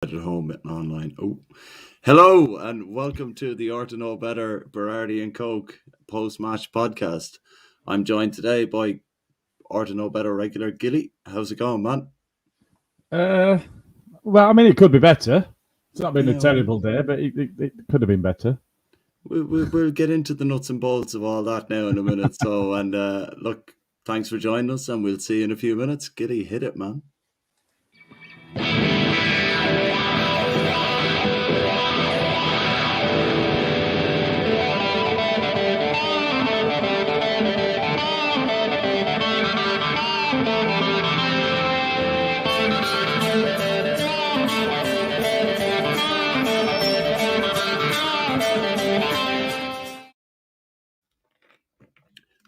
At home and online. Oh, hello and welcome to the Art to Know Better Berardi and Coke post-match podcast. I'm joined today by Art to Know Better regular Gilly. How's it going, man? Well, I mean, it could be better. It's not been a Yeah, well, terrible day, but it could have been better. we'll get into the nuts and bolts of all that now in a minute. So, and look, thanks for joining us, and we'll see you in a few minutes. Gilly, hit it, man.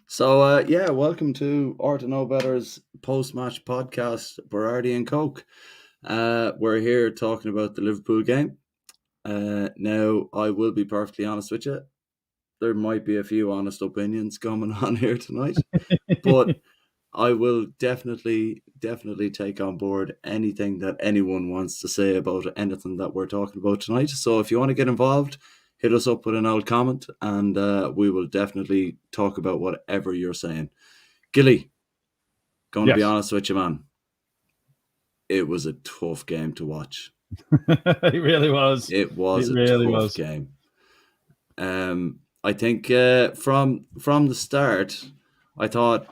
So, welcome to Art to Know Better's post-match podcast, Berardi and Coke. We're here talking about the Liverpool game. Now, I will be perfectly honest with you. There might be a few honest opinions coming on here tonight, but I will definitely take on board anything that anyone wants to say about anything that we're talking about tonight. So if you want to get involved, hit us up with an old comment and we will definitely talk about whatever you're saying. Gilly, going to be honest with you, man. It was a tough game to watch. It really was. It was a tough game. I think from the start, I thought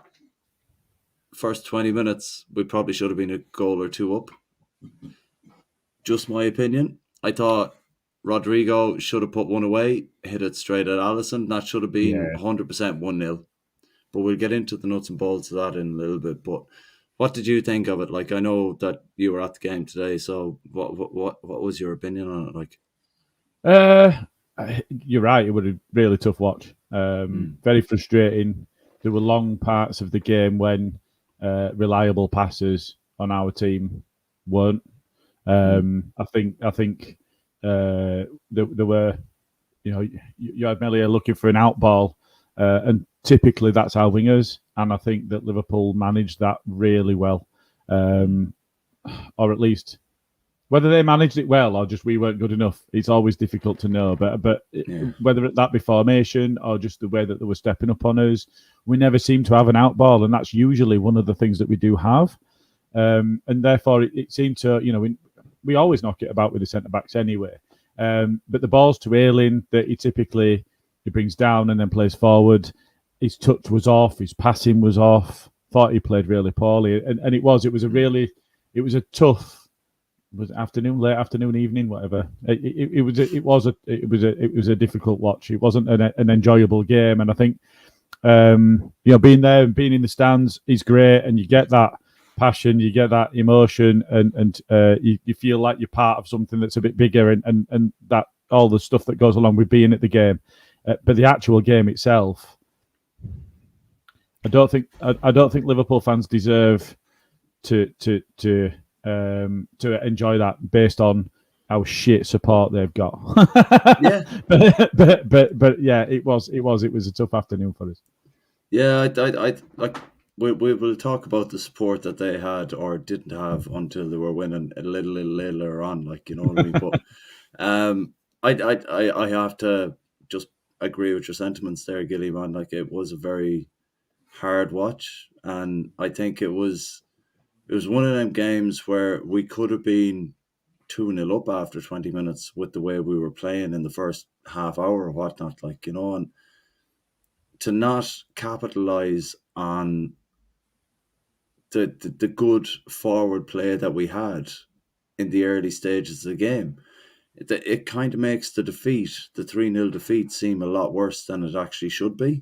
first 20 minutes, we probably should have been a goal or two up. Just my opinion. I thought Rodrigo should have put one away, hit it straight at Alisson. That should have been 100% 1-0. But we'll get into the nuts and bolts of that in a little bit. But what did you think of it? Like, I know that you were at the game today, so what was your opinion on it like? You're right. It was a really tough watch. Very frustrating. There were long parts of the game when reliable passes on our team weren't. I think there were, you had Melia looking for an out ball, and typically that's our wingers. And I think that Liverpool managed that really well, or at least whether they managed it well or just we weren't good enough. It's always difficult to know. But whether that be formation or just the way that they were stepping up on us, we never seem to have an out ball, and that's usually one of the things that we do have. And therefore, it seemed to, we always knock it about with the centre backs anyway. But the balls to Ayling that he brings down and then plays forward. His touch was off. His passing was off. Thought he played really poorly, and it was a tough. Was it afternoon, late afternoon, evening, whatever. It was a difficult watch. It wasn't an enjoyable game, and I think being there and being in the stands is great, and you get that passion, you get that emotion, and you feel like you're part of something that's a bit bigger, and that all the stuff that goes along with being at the game. But the actual game itself, I don't think Liverpool fans deserve to enjoy that based on how shit support they've got. Yeah, but yeah, it was a tough afternoon for us. Yeah, I like we will talk about the support that they had or didn't have until they were winning a little later on, like, you know what I mean. But I have to just agree with your sentiments there, Gilly, man. Like, it was a very hard watch, and I think it was one of them games where we could have been 2-0 up after 20 minutes with the way we were playing in the first half hour or whatnot, like, and to not capitalise on the good forward play that we had in the early stages of the game, it kind of makes the 3-0 defeat, seem a lot worse than it actually should be.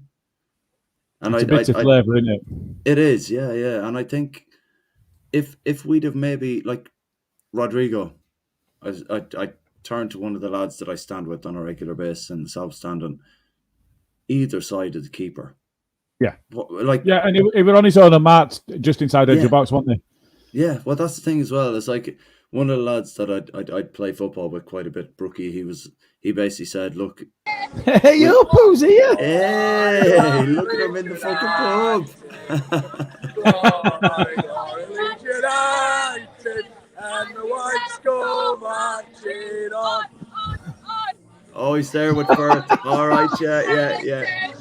And it's a bit of flavour, isn't it? It is, yeah. And I think if we'd have maybe, like, Rodrigo, I turned to one of the lads that I stand with on a regular basis in the South Standing, either side of the keeper. Yeah. Like, yeah, and he was on his own and Matt just inside edge of box, wasn't he? Yeah, well, that's the thing as well. It's like one of the lads that I'd play football with quite a bit, Brookie, he basically said, look... Hey, you, who's here? Hey, look at him in the fucking pub. And the white go marching on. Oh, he's there with Firth. All right, yeah.